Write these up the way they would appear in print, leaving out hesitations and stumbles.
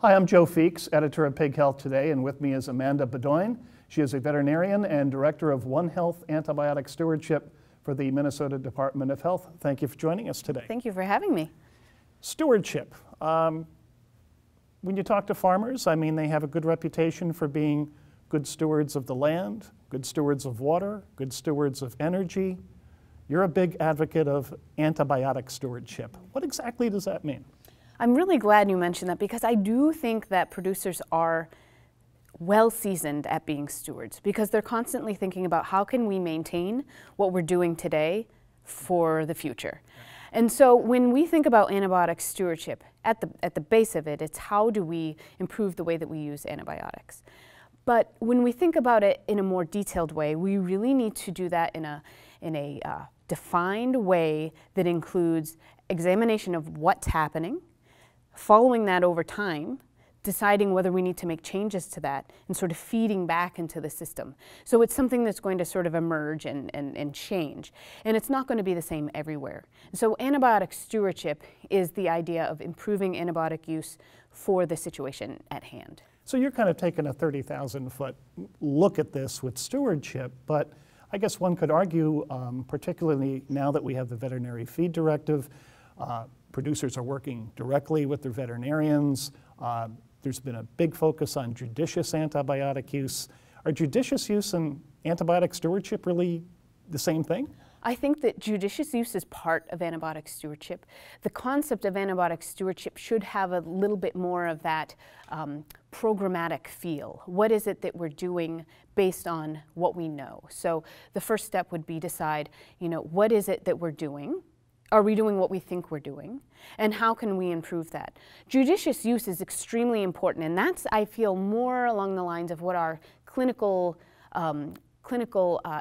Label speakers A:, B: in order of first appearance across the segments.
A: Hi, I'm Joe Feeks, editor of Pig Health Today, and with me is Amanda Beaudoin. She is a veterinarian and director of One Health Antibiotic Stewardship for the Minnesota Department of Health. Thank you for joining us today.
B: Thank you for having me.
A: Stewardship. When you talk to farmers, I mean, they have a good reputation for being good stewards of the land, good stewards of water, good stewards of energy. You're a big advocate of antibiotic stewardship. What exactly does that mean?
B: I'm really glad you mentioned that because I do think that producers are well seasoned at being stewards because they're constantly thinking about how can we maintain what we're doing today for the future. And so when we think about antibiotic stewardship, at the base of it, it's how do we improve the way that we use antibiotics. But when we think about it in a more detailed way, we really need to do that in a defined way that includes examination of what's happening, following that over time, deciding whether we need to make changes to that, and sort of feeding back into the system. So it's something that's going to sort of emerge and change. And it's not going to be the same everywhere. So antibiotic stewardship is the idea of improving antibiotic use for the situation at hand.
A: So you're kind of taking a 30,000-foot look at this with stewardship, but I guess one could argue, particularly now that we have the veterinary feed directive, producers are working directly with their veterinarians. There's been a big focus on judicious antibiotic use. Are judicious use and antibiotic stewardship really the same thing?
B: I think that judicious use is part of antibiotic stewardship. The concept of antibiotic stewardship should have a little bit more of that programmatic feel. What is it that we're doing based on what we know? So the first step would be decide, what is it that we're doing? Are we doing what we think we're doing? And how can we improve that? Judicious use is extremely important, and that's, I feel, more along the lines of what our clinical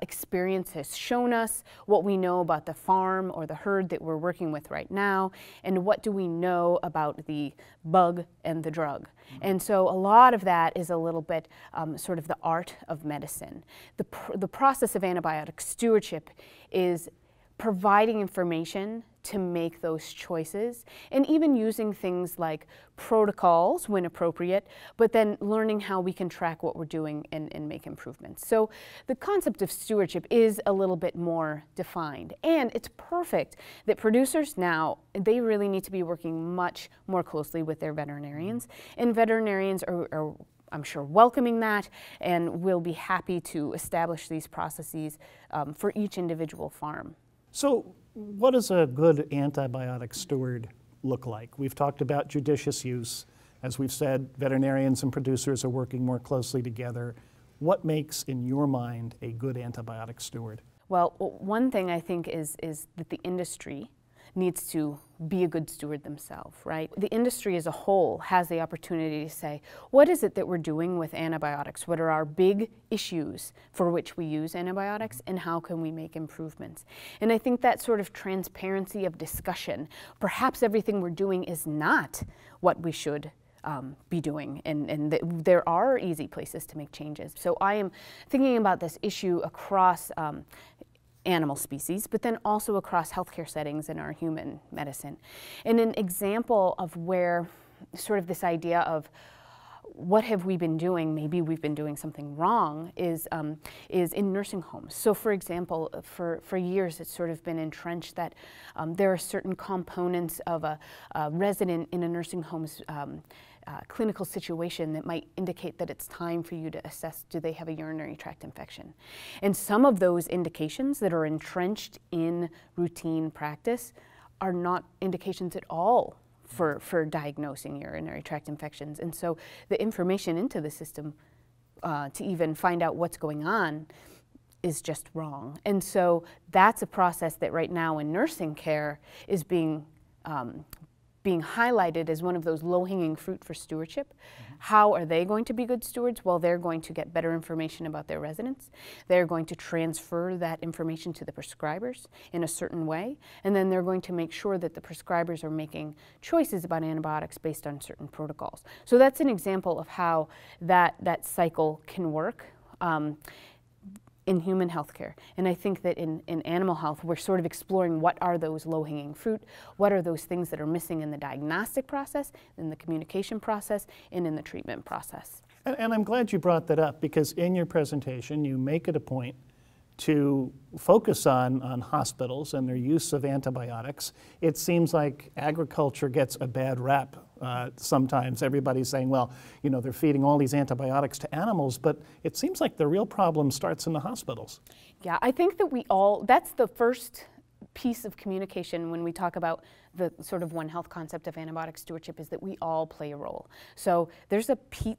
B: experience has shown us, what we know about the farm or the herd that we're working with right now, and what do we know about the bug and the drug. And so a lot of that is a little bit sort of the art of medicine. The process of antibiotic stewardship is providing information to make those choices, and even using things like protocols when appropriate, but then learning how we can track what we're doing and make improvements. So the concept of stewardship is a little bit more defined, and it's perfect that producers now, they really need to be working much more closely with their veterinarians, and veterinarians are I'm sure welcoming that and will be happy to establish these processes for each individual farm.
A: So what does a good antibiotic steward look like? We've talked about judicious use. As we've said, veterinarians and producers are working more closely together. What makes, in your mind, a good antibiotic steward?
B: Well, one thing I think is that the industry needs to be a good steward themselves, right? The industry as a whole has the opportunity to say, what is it that we're doing with antibiotics? What are our big issues for which we use antibiotics, and how can we make improvements? And I think that sort of transparency of discussion, perhaps everything we're doing is not what we should be doing, and there are easy places to make changes. So I am thinking about this issue across animal species, but then also across healthcare settings in our human medicine. And an example of where sort of this idea of what have we been doing, maybe we've been doing something wrong, is in nursing homes. So for example, for years it's sort of been entrenched that there are certain components of a resident in a nursing home's clinical situation that might indicate that it's time for you to assess, do they have a urinary tract infection? And some of those indications that are entrenched in routine practice are not indications at all for diagnosing urinary tract infections. And so the information into the system to even find out what's going on is just wrong. And so that's a process that right now in nursing care is being highlighted as one of those low-hanging fruit for stewardship. How are they going to be good stewards? Well, they're going to get better information about their residents. They're going to transfer that information to the prescribers in a certain way, and then they're going to make sure that the prescribers are making choices about antibiotics based on certain protocols. So that's an example of how that cycle can work. in human healthcare. And I think that in animal health, we're sort of exploring what are those low-hanging fruit, what are those things that are missing in the diagnostic process, in the communication process, and in the treatment process.
A: And I'm glad you brought that up, because in your presentation you make it a point to focus on hospitals and their use of antibiotics. It seems like agriculture gets a bad rap sometimes. Everybody's saying, well, you know, they're feeding all these antibiotics to animals, but it seems like the real problem starts in the hospitals.
B: Yeah, I think that that's the first piece of communication when we talk about the sort of One Health concept of antibiotic stewardship, is that we all play a role. So there's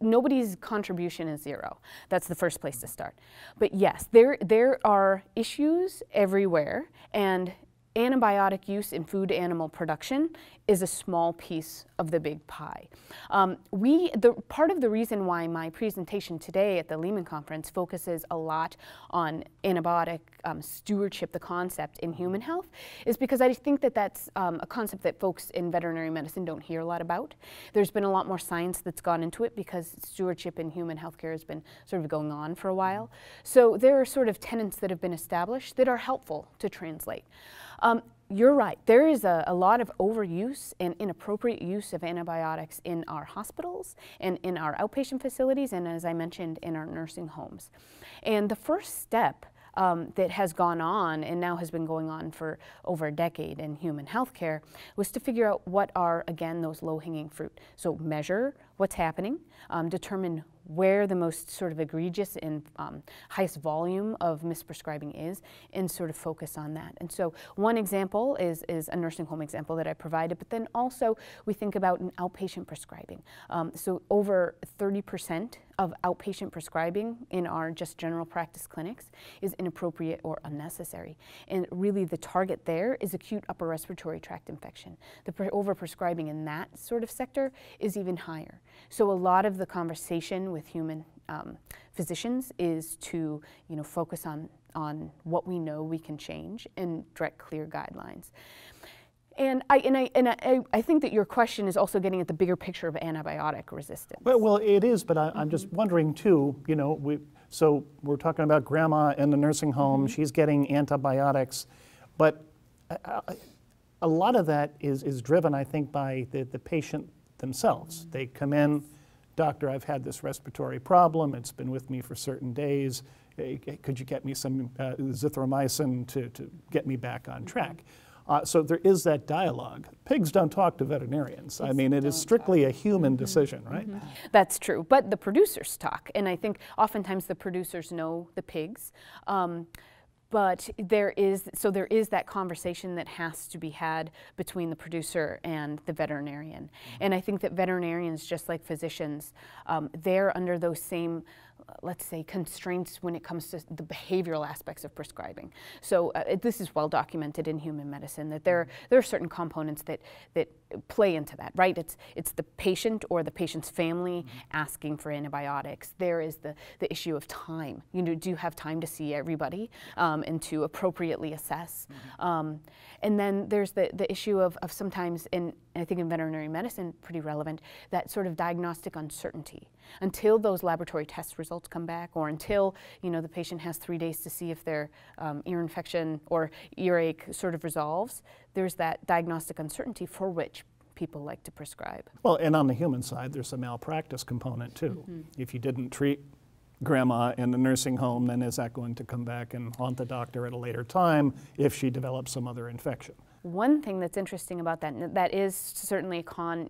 B: nobody's contribution is zero. That's the first place to start. But yes, there are issues everywhere, and antibiotic use in food animal production is a small piece of the big pie. Part of the reason why my presentation today at the Leman Conference focuses a lot on antibiotic stewardship, the concept in human health, is because I think that that's a concept that folks in veterinary medicine don't hear a lot about. There's been a lot more science that's gone into it because stewardship in human healthcare has been sort of going on for a while. So there are sort of tenets that have been established that are helpful to translate. You're right. There is a lot of overuse and inappropriate use of antibiotics in our hospitals and in our outpatient facilities, and as I mentioned, in our nursing homes. And the first step that has gone on and now has been going on for over a decade in human healthcare was to figure out what are, again, those low-hanging fruit. So measure what's happening, determine where the most sort of egregious and highest volume of misprescribing is, and sort of focus on that. And so one example is a nursing home example that I provided, but then also we think about an outpatient prescribing. So over 30% of outpatient prescribing in our just general practice clinics is inappropriate or unnecessary. And really the target there is acute upper respiratory tract infection. The overprescribing in that sort of sector is even higher. So a lot of the conversation with human physicians is to, you know, focus on what we know we can change and direct clear guidelines. And I think that your question is also getting at the bigger picture of antibiotic resistance.
A: Well, it is, but I'm just wondering too, you know, so we're talking about grandma in the nursing home, she's getting antibiotics, but a lot of that is driven, I think, by the patient themselves. They come in, doctor, I've had this respiratory problem, it's been with me for certain days, could you get me some zithromycin to get me back on track? So there is that dialogue. Pigs don't talk to veterinarians. I mean, it is strictly a human decision, right?
B: That's true, but the producers talk, and I think oftentimes the producers know the pigs. But there is that conversation that has to be had between the producer and the veterinarian. And I think that veterinarians, just like physicians, they're under those same, let's say, constraints when it comes to the behavioral aspects of prescribing. So this is well documented in human medicine, that there are certain components that play into that, right? It's the patient or the patient's family asking for antibiotics. There is the issue of time. You know, do you have time to see everybody and to appropriately assess? And then there's the issue of sometimes, and I think in veterinary medicine, pretty relevant, that sort of diagnostic uncertainty. Until those laboratory test results come back, or until, you know, the patient has 3 days to see if their ear infection or earache sort of resolves, there's that diagnostic uncertainty for which people like to prescribe.
A: Well, and on the human side, there's a malpractice component too. If you didn't treat grandma in the nursing home, then is that going to come back and haunt the doctor at a later time if she develops some other infection?
B: One thing that's interesting about that, and that is certainly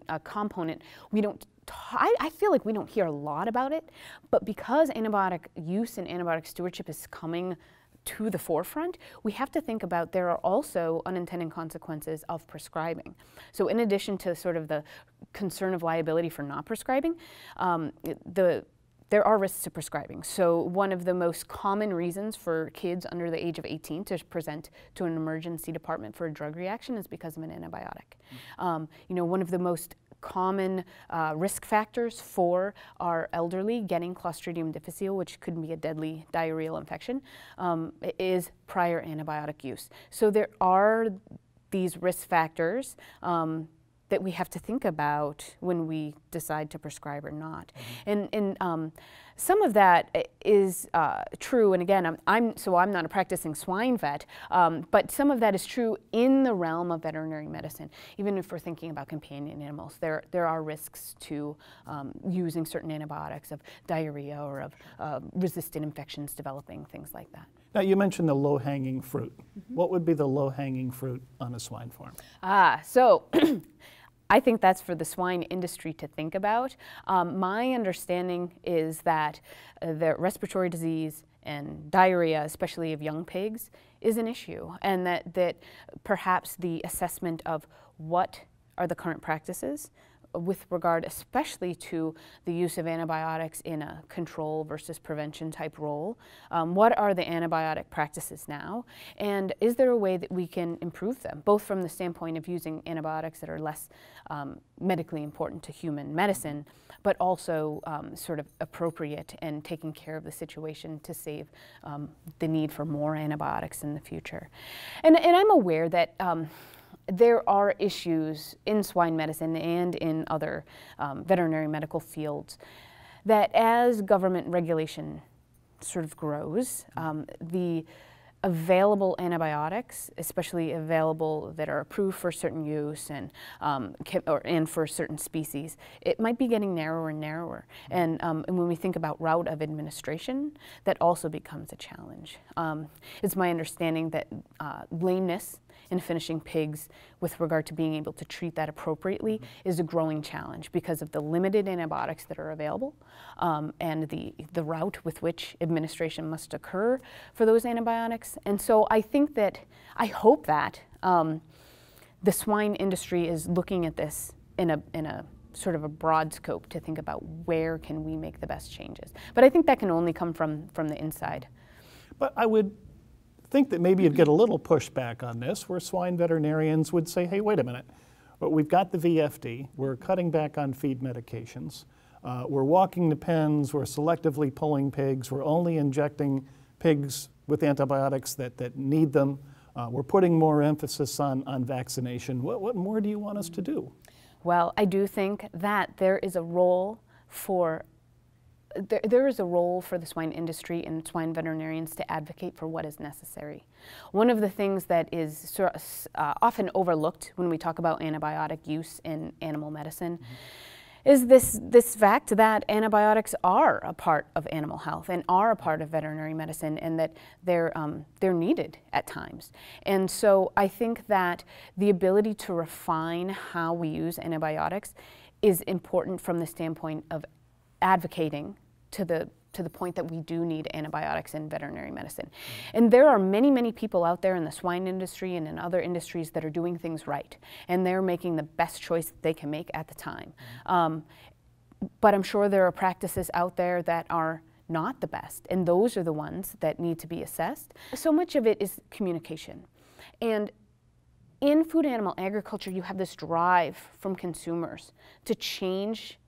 B: a component, I feel like we don't hear a lot about it, but because antibiotic use and antibiotic stewardship is coming to the forefront, we have to think about there are also unintended consequences of prescribing. So in addition to sort of the concern of liability for not prescribing, there are risks to prescribing. So one of the most common reasons for kids under the age of 18 to present to an emergency department for a drug reaction is because of an antibiotic. You know, one of the most common risk factors for our elderly getting Clostridium difficile, which could be a deadly diarrheal infection, is prior antibiotic use. So there are these risk factors that we have to think about when we decide to prescribe or not. And Some of that is true, and again, I'm not a practicing swine vet, but some of that is true in the realm of veterinary medicine. Even if we're thinking about companion animals, there are risks to using certain antibiotics, of diarrhea or of resistant infections developing, things like that.
A: Now, you mentioned the low-hanging fruit. What would be the low-hanging fruit on a swine farm?
B: So I think that's for the swine industry to think about. My understanding is that the respiratory disease and diarrhea, especially of young pigs, is an issue, and that perhaps the assessment of what are the current practices with regard especially to the use of antibiotics in a control versus prevention type role. What are the antibiotic practices now? And is there a way that we can improve them, both from the standpoint of using antibiotics that are less medically important to human medicine, but also sort of appropriate and taking care of the situation to save the need for more antibiotics in the future. And I'm aware that there are issues in swine medicine and in other veterinary medical fields that as government regulation sort of grows, the available antibiotics, especially available that are approved for certain use and for certain species, it might be getting narrower and narrower. And when we think about route of administration, that also becomes a challenge. It's my understanding that lameness in finishing pigs with regard to being able to treat that appropriately is a growing challenge because of the limited antibiotics that are available and the route with which administration must occur for those antibiotics. And so I think that, I hope that the swine industry is looking at this in a sort of a broad scope to think about where can we make the best changes. But I think that can only come from the inside.
A: But I would think that maybe you'd get a little pushback on this, where swine veterinarians would say, hey, wait a minute, but we've got the VFD, we're cutting back on feed medications, we're walking the pens, we're selectively pulling pigs, we're only injecting pigs with antibiotics that need them, we're putting more emphasis on vaccination. What more do you want us to do?
B: Well, I do think that there is a role for the swine industry and swine veterinarians to advocate for what is necessary. One of the things that is often overlooked when we talk about antibiotic use in animal medicine is this fact that antibiotics are a part of animal health and are a part of veterinary medicine, and that they're needed at times. And so I think that the ability to refine how we use antibiotics is important from the standpoint of advocating to the point that we do need antibiotics in veterinary medicine. And there are many, many people out there in the swine industry and in other industries that are doing things right, and they're making the best choice that they can make at the time. But I'm sure there are practices out there that are not the best, and those are the ones that need to be assessed. So much of it is communication. And in food animal agriculture, you have this drive from consumers to change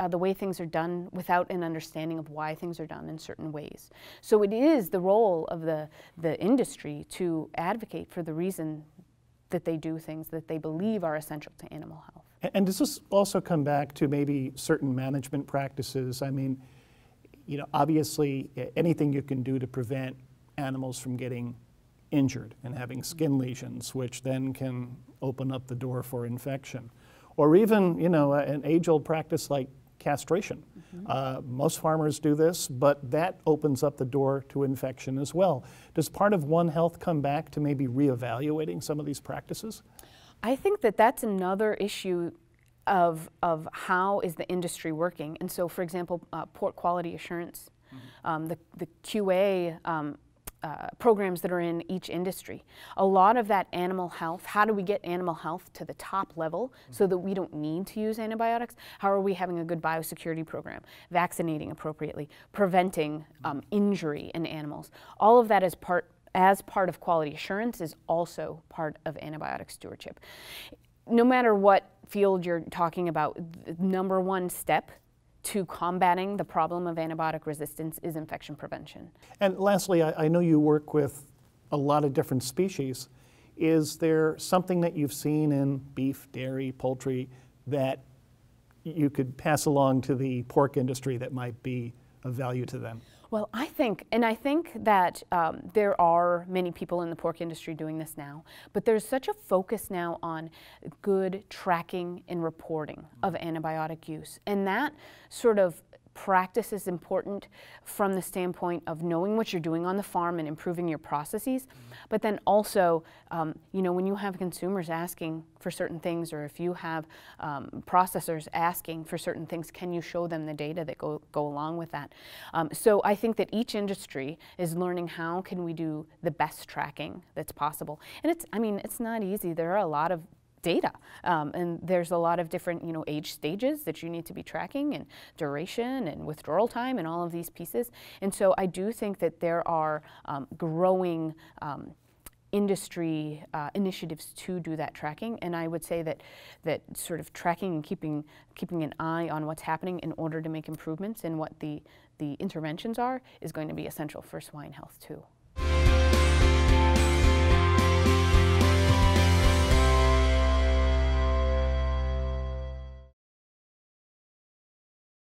B: the way things are done without an understanding of why things are done in certain ways. So it is the role of the industry to advocate for the reason that they do things that they believe are essential to animal health.
A: And does this also come back to maybe certain management practices? I mean, obviously anything you can do to prevent animals from getting injured and having skin lesions, which then can open up the door for infection. Or even, an age-old practice like castration. Most farmers do this, but that opens up the door to infection as well. Does part of One Health come back to maybe reevaluating some of these practices?
B: I think that that's another issue of how is the industry working. And so, for example, pork quality assurance, the QA programs that are in each industry. A lot of that animal health, how do we get animal health to the top level so that we don't need to use antibiotics? How are we having a good biosecurity program, vaccinating appropriately, preventing injury in animals? All of that as part of quality assurance is also part of antibiotic stewardship. No matter what field you're talking about, the number one step to combating the problem of antibiotic resistance is infection prevention.
A: And lastly, I know you work with a lot of different species. Is there something that you've seen in beef, dairy, poultry that you could pass along to the pork industry that might be of value to them?
B: Well, I think that there are many people in the pork industry doing this now, but there's such a focus now on good tracking and reporting of antibiotic use. And that sort of practice is important from the standpoint of knowing what you're doing on the farm and improving your processes. But then also, you know, when you have consumers asking for certain things, or if you have processors asking for certain things, can you show them the data that go along with that? So I think that each industry is learning how can we do the best tracking that's possible. And it's not easy. There are a lot of data, and there's a lot of different, you know, age stages that you need to be tracking, and duration and withdrawal time and all of these pieces. And so I do think that there are growing industry initiatives to do that tracking, and I would say that sort of tracking and keeping an eye on what's happening in order to make improvements in what the interventions are is going to be essential for swine health too.